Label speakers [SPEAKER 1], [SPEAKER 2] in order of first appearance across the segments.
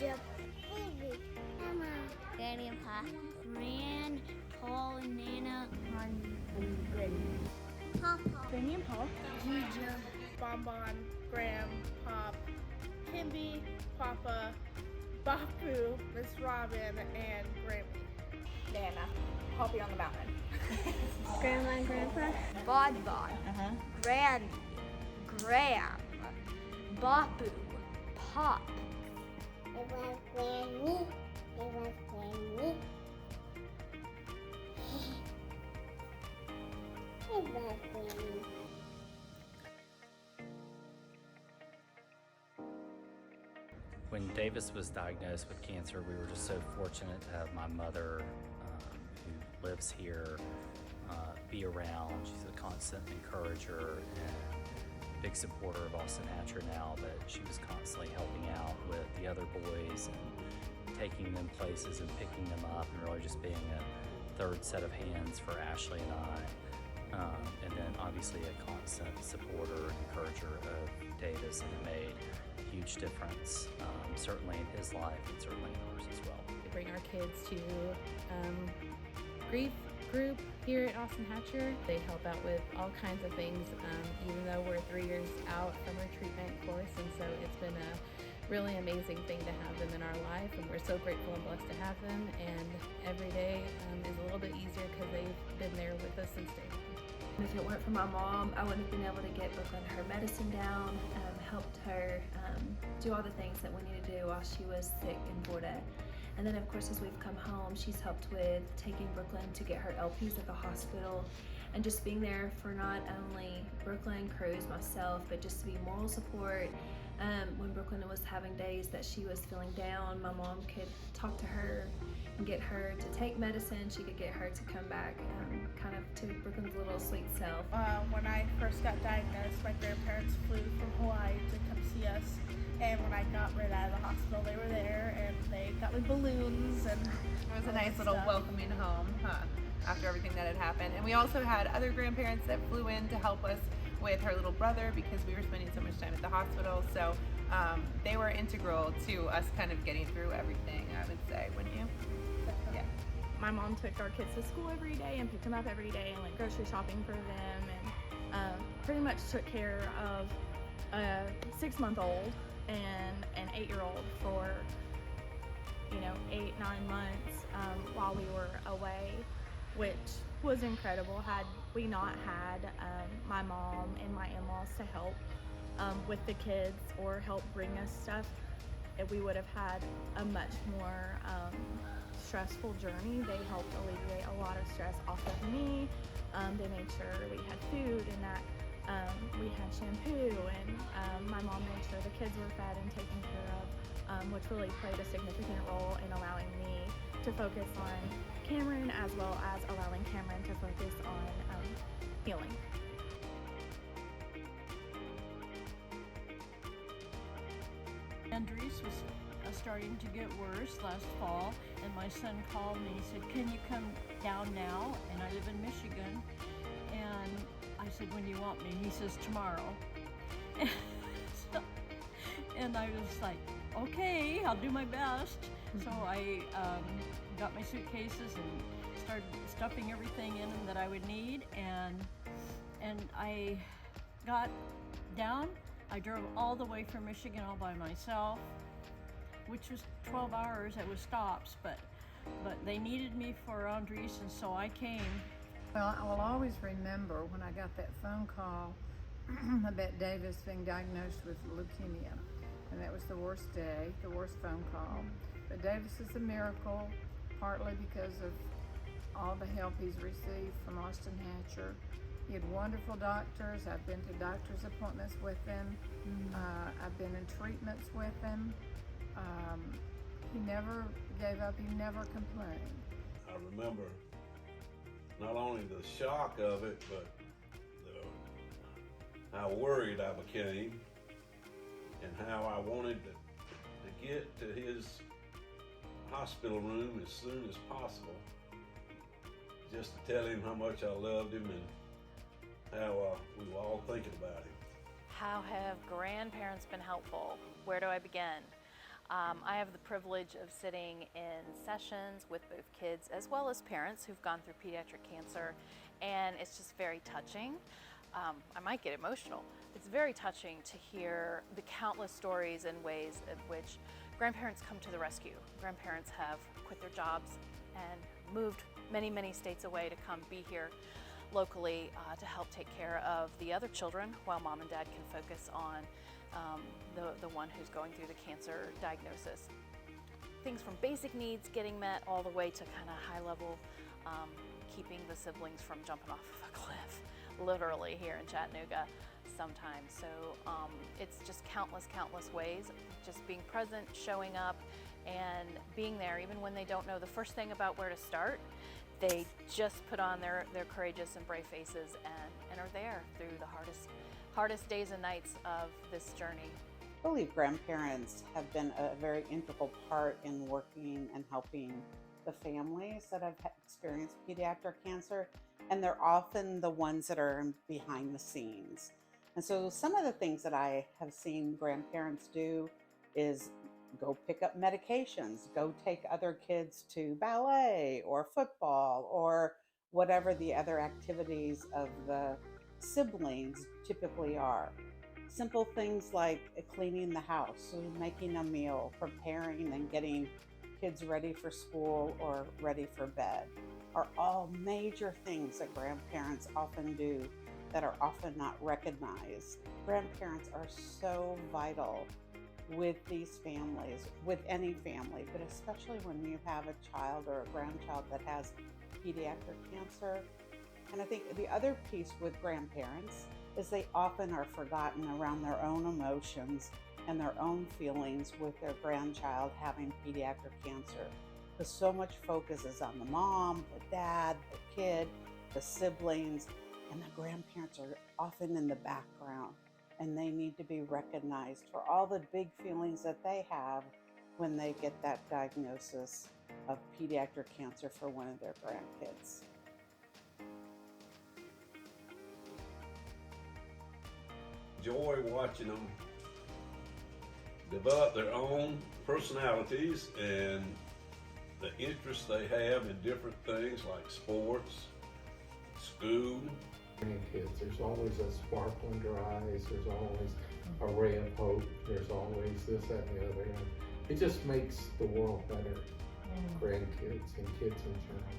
[SPEAKER 1] Gigi, baby, Mama, Granny and Pa, Gran, Paul and Nana, Honey and Granny, Papa, Granny and Paul, Gigi,
[SPEAKER 2] Bonbon, Graham, Pop, Kimby, Papa, Bapu, Miss Robin, and Grammy.
[SPEAKER 3] Nana, Poppy on the mountain.
[SPEAKER 1] Grandma and Grandpa, Bon, Granny, Graham, Bapu, Pop. It was Granny. It was Granny. It was Granny.
[SPEAKER 4] When Davis was diagnosed with cancer, we were just so fortunate to have my mother, who lives here, be around. She's a constant encourager and big supporter of Austin Hatcher now, that she was constantly helping out with the other boys and taking them places and picking them up, and really just being a third set of hands for Ashley and I. And then obviously a constant supporter and encourager of Davis, and it made a huge difference, certainly in his life and certainly in ours as well.
[SPEAKER 2] We bring our kids to grief group here at Austin Hatcher. They help out with all kinds of things, even though we're 3 years out from our treatment course, and so it's been a really amazing thing to have them in our life, and we're so grateful and blessed to have them, and every day is a little bit easier because they've been there with us since day one.
[SPEAKER 3] If it weren't for my mom, I wouldn't have been able to get Brooklyn her medicine down, helped her do all the things that we needed to do while she was sick in Florida. And then of course, as we've come home, she's helped with taking Brooklyn to get her LPs at the hospital, and just being there for not only Brooklyn, Cruz, myself, but just to be moral support. When Brooklyn was having days that she was feeling down, my mom could talk to her and get her to take medicine. She could get her to come back kind of to Brooklyn's little sweet self.
[SPEAKER 2] When I first got diagnosed, my grandparents flew from Hawaii to come see us, and when I got right out of the hospital, they were there, and they got me balloons, and
[SPEAKER 5] it was a nice little welcoming home after everything that had happened. And we also had other grandparents that flew in to help us with her little brother, because we were spending so much time at the hospital. So they were integral to us kind of getting through everything, I would say, wouldn't you? Yeah.
[SPEAKER 6] My mom took our kids to school every day and picked them up every day and went grocery shopping for them, and pretty much took care of a 6-month-old and an 8-year-old for 8-9 months while we were away, which was incredible. Had we not had my mom and my in-laws to help with the kids or help bring us stuff, we would have had a much more stressful journey. They helped alleviate a lot of stress off of me. They made sure we had food and that we had shampoo, and my mom made sure the kids were fed and taken care of, which really played a significant role in allowing me to focus on Cameron, as well as allowing Cameron to focus on healing.
[SPEAKER 7] Andres was starting to get worse last fall, and my son called me. He said, "Can you come down now?" And I live in Michigan. And I said, "When do you want me?" He says, "Tomorrow." And I was like, "Okay, I'll do my best." So I got my suitcases and started stuffing everything in them that I would need, and I got down. I drove all the way from Michigan all by myself, which was 12 hours. It was stops, but they needed me for Andres, and so I came.
[SPEAKER 8] Well, I will always remember when I got that phone call about Davis being diagnosed with leukemia, and that was the worst day, the worst phone call. But Davis is a miracle, partly because of all the help he's received from Austin Hatcher. He had wonderful doctors. I've been to doctor's appointments with him. I've been in treatments with him. He never gave up. He never complained.
[SPEAKER 9] I remember not only the shock of it, but how worried I became, and how I wanted to get to his hospital room as soon as possible, just to tell him how much I loved him and how we were all thinking about him.
[SPEAKER 10] How have grandparents been helpful? Where do I begin?
[SPEAKER 2] I have the privilege of sitting in sessions with both kids as well as parents who've gone through pediatric cancer, and it's just very touching. I might get emotional. It's very touching to hear the countless stories and ways in which grandparents come to the rescue. Grandparents have quit their jobs and moved many, many states away to come be here locally to help take care of the other children while mom and dad can focus on the one who's going through the cancer diagnosis. Things from basic needs getting met all the way to kind of high level keeping the siblings from jumping off of a cliff, literally here in Chattanooga sometimes. So it's just countless ways, just being present, showing up, and being there even when they don't know the first thing about where to start. They just put on their courageous and brave faces and are there through the hardest days and nights of this journey.
[SPEAKER 10] I believe grandparents have been a very integral part in working and helping the families that have experienced pediatric cancer, and they're often the ones that are behind the scenes. And so some of the things that I have seen grandparents do is go pick up medications, go take other kids to ballet or football or whatever the other activities of the siblings typically are. Simple things like cleaning the house, making a meal, preparing and getting kids ready for school or ready for bed are all major things that grandparents often do that are often not recognized. Grandparents are so vital with these families, with any family, but especially when you have a child or a grandchild that has pediatric cancer. And I think the other piece with grandparents is they often are forgotten around their own emotions and their own feelings with their grandchild having pediatric cancer. Because so much focus is on the mom, the dad, the kid, the siblings, and the grandparents are often in the background, and they need to be recognized for all the big feelings that they have when they get that diagnosis of pediatric cancer for one of their grandkids.
[SPEAKER 9] Joy watching them develop their own personalities and the interests they have in different things like sports, school.
[SPEAKER 11] Kids, there's always a sparkle in their eyes, there's always a ray of hope, there's always this, that, and the other. And it just makes the world better. Grandkids and kids in general.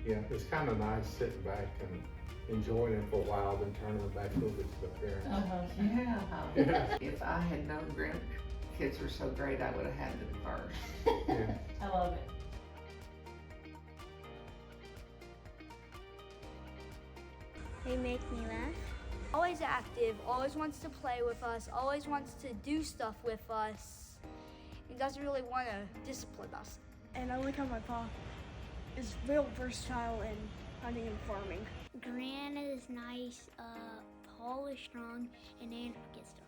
[SPEAKER 11] Yeah, it's kind of nice sitting back and enjoying it for a while, then turning it back over to the parents.
[SPEAKER 12] Yeah. If I had known grandkids were so great, I would have had them first.
[SPEAKER 11] Yeah.
[SPEAKER 7] I love it.
[SPEAKER 1] They make me laugh. Always active, always wants to play with us, always wants to do stuff with us. He doesn't really want to discipline us.
[SPEAKER 6] And I like how my pa is real versatile in hunting and farming.
[SPEAKER 1] Gran is nice, Paul is strong, and Anna gets stuff.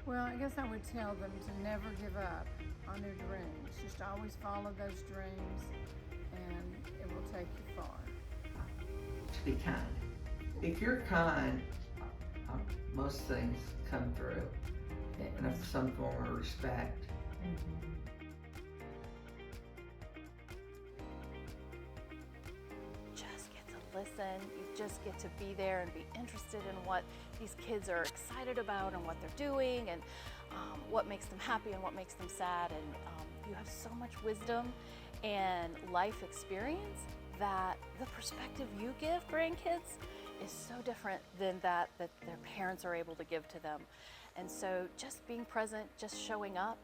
[SPEAKER 8] Well, I guess I would tell them to never give up on their dreams. Just always follow those dreams and it will take you far.
[SPEAKER 12] To be kind. If you're kind, most things come through in some form of respect.
[SPEAKER 2] Just get to listen, you just get to be there and be interested in what these kids are excited about and what they're doing and what makes them happy and what makes them sad. And you have so much wisdom and life experience that the perspective you give grandkids is so different than that their parents are able to give to them. And so just being present, just showing up,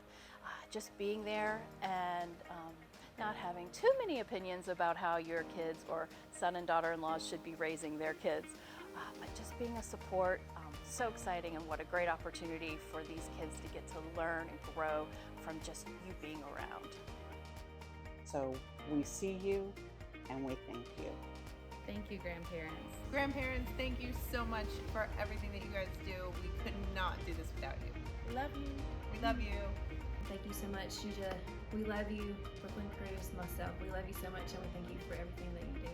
[SPEAKER 2] just being there, and not having too many opinions about how your kids or son and daughter-in-laws should be raising their kids, but just being a support. So exciting, and what a great opportunity for these kids to get to learn and grow from just you being around.
[SPEAKER 10] So we see you and we thank you.
[SPEAKER 2] Thank you, grandparents.
[SPEAKER 5] Grandparents, thank you so much for everything that you guys do. We could not do this without you.
[SPEAKER 6] Love you.
[SPEAKER 5] We love you.
[SPEAKER 3] Thank you so much, Shuja. We love you, Brooklyn Cruise, myself. We love you so much, and we thank you for everything that you do.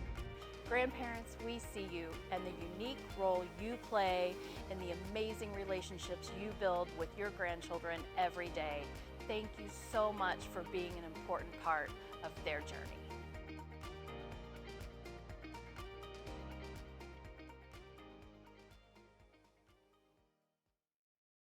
[SPEAKER 13] Grandparents, we see you and the unique role you play in the amazing relationships you build with your grandchildren every day. Thank you so much for being an important part of their journey.